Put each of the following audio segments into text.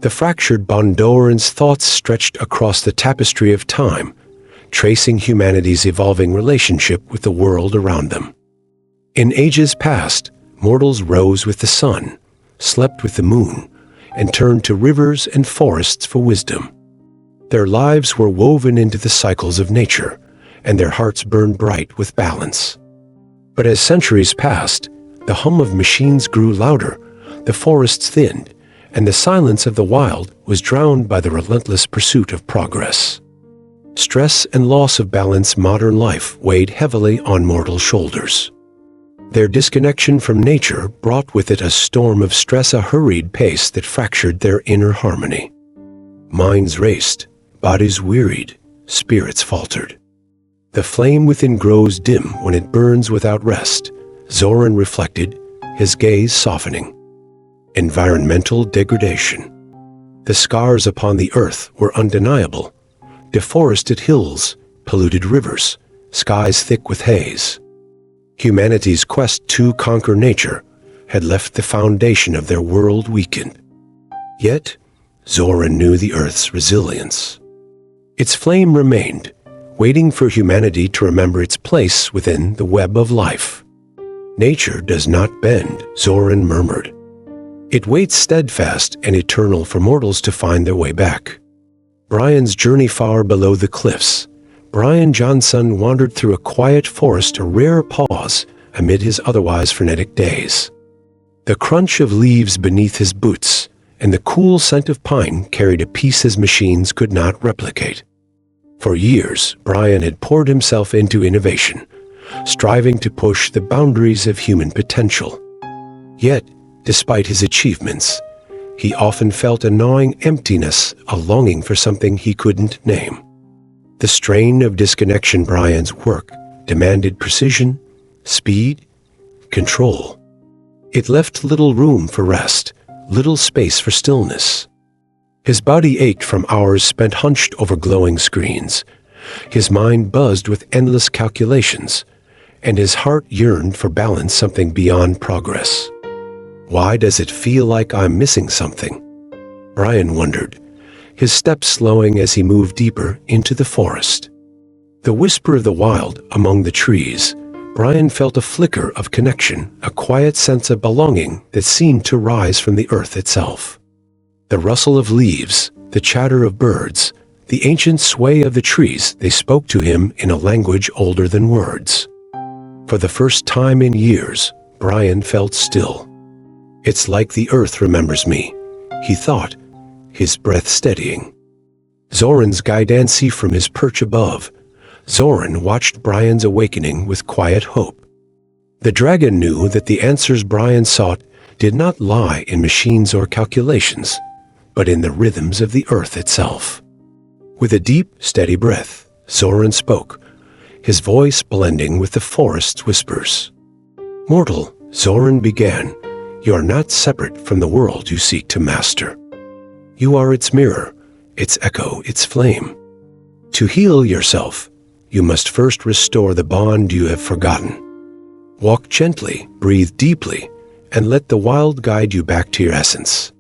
The fractured Bondurant's thoughts stretched across the tapestry of time, tracing humanity's evolving relationship with the world around them. In ages past, mortals rose with the sun, slept with the moon, and turned to rivers and forests for wisdom. Their lives were woven into the cycles of nature, and their hearts burned bright with balance. But as centuries passed, the hum of machines grew louder, the forests thinned, and the silence of the wild was drowned by the relentless pursuit of progress. Stress and loss of balance modern life weighed heavily on mortal shoulders. Their disconnection from nature brought with it a storm of stress, a hurried pace that fractured their inner harmony. Minds raced, bodies wearied, spirits faltered. The flame within grows dim when it burns without rest, Zoran reflected, his gaze softening. Environmental degradation. The scars upon the earth were undeniable. Deforested hills, polluted rivers, skies thick with haze. Humanity's quest to conquer nature had left the foundation of their world weakened. Yet, Zoran knew the Earth's resilience. Its flame remained, waiting for humanity to remember its place within the web of life. Nature does not bend, Zoran murmured. It waits steadfast and eternal for mortals to find their way back. Bryan's journey far below the cliffs. Bryan Johnson wandered through a quiet forest, a rare pause amid his otherwise frenetic days. The crunch of leaves beneath his boots and the cool scent of pine carried a peace his machines could not replicate. For years, Bryan had poured himself into innovation, striving to push the boundaries of human potential. Yet, despite his achievements, he often felt a gnawing emptiness, a longing for something he couldn't name. The strain of disconnection. Bryan's work demanded precision, speed, control. It left little room for rest, little space for stillness. His body ached from hours spent hunched over glowing screens. His mind buzzed with endless calculations, and his heart yearned for balance, something beyond progress. Why does it feel like I'm missing something? Bryan wondered, his steps slowing as he moved deeper into the forest. The whisper of the wild among the trees, Bryan felt a flicker of connection, a quiet sense of belonging that seemed to rise from the earth itself. The rustle of leaves, the chatter of birds, the ancient sway of the trees, they spoke to him in a language older than words. For the first time in years, Bryan felt still. It's like the earth remembers me, he thought, his breath steadying. Zoran's guidance from his perch above. Zoran watched Bryan's awakening with quiet hope. The dragon knew that the answers Bryan sought did not lie in machines or calculations, but in the rhythms of the earth itself. With a deep, steady breath, Zoran spoke, his voice blending with the forest's whispers. Mortal, Zoran began, you are not separate from the world you seek to master. You are its mirror, its echo, its flame. To heal yourself, you must first restore the bond you have forgotten. Walk gently, breathe deeply, and let the wild guide you back to your essence.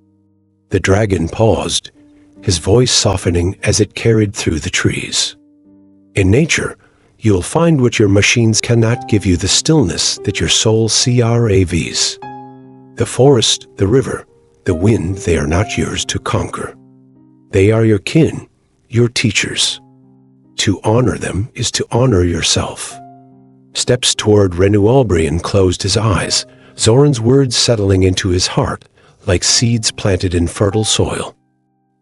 The dragon paused, his voice softening as it carried through the trees. In nature, you'll find what your machines cannot give you, the stillness that your soul craves. The forest, the river, the wind, they are not yours to conquer. They are your kin, your teachers. To honor them is to honor yourself. Steps toward renewal. Bryan closed his eyes, Zoran's words settling into his heart like seeds planted in fertile soil.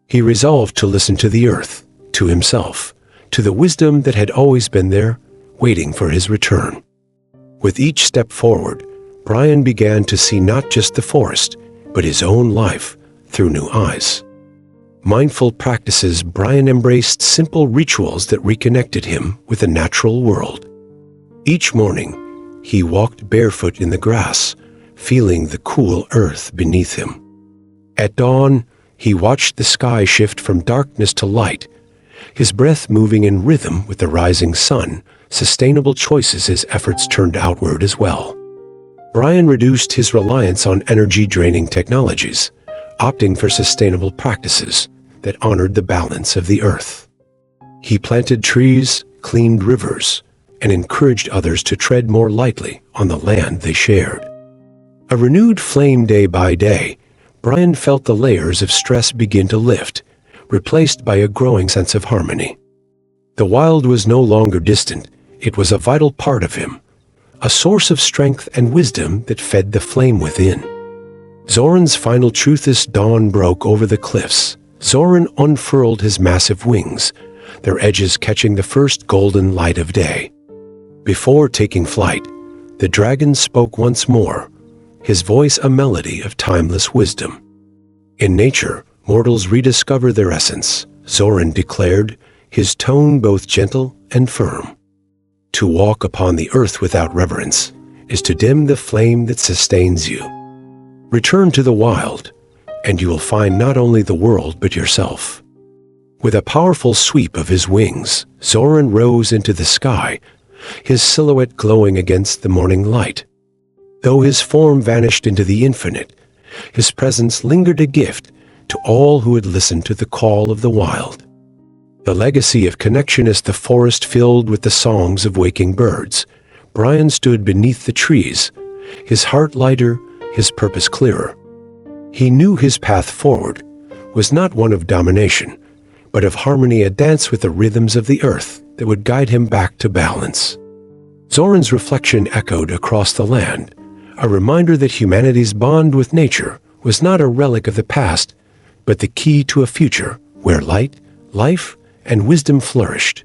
He resolved to listen to the earth, to himself, to the wisdom that had always been there, waiting for his return. With each step forward, Bryan began to see not just the forest, but his own life through new eyes. Mindful practices. Bryan embraced simple rituals that reconnected him with the natural world. Each morning, he walked barefoot in the grass, feeling the cool earth beneath him. At dawn, he watched the sky shift from darkness to light, his breath moving in rhythm with the rising sun. Sustainable choices. His efforts turned outward as well. Bryan reduced his reliance on energy-draining technologies, opting for sustainable practices that honored the balance of the earth. He planted trees, cleaned rivers, and encouraged others to tread more lightly on the land they shared. A renewed flame day by day, Bryan felt the layers of stress begin to lift, replaced by a growing sense of harmony. The wild was no longer distant, it was a vital part of him, a source of strength and wisdom that fed the flame within. Zoran's final truth as dawn broke over the cliffs. Zoran unfurled his massive wings, their edges catching the first golden light of day. Before taking flight, the dragon spoke once more, his voice a melody of timeless wisdom. In nature, mortals rediscover their essence, Zoran declared, his tone both gentle and firm. To walk upon the earth without reverence is to dim the flame that sustains you. Return to the wild, and you will find not only the world but yourself. With a powerful sweep of his wings, Zoran rose into the sky, his silhouette glowing against the morning light. Though his form vanished into the infinite, his presence lingered a gift to all who had listened to the call of the wild. The legacy of connection as the forest filled with the songs of waking birds, Bryan stood beneath the trees, his heart lighter, his purpose clearer. He knew his path forward was not one of domination, but of harmony, a dance with the rhythms of the earth that would guide him back to balance. Zoran's reflection echoed across the land, a reminder that humanity's bond with nature was not a relic of the past, but the key to a future where light, life, and wisdom flourished.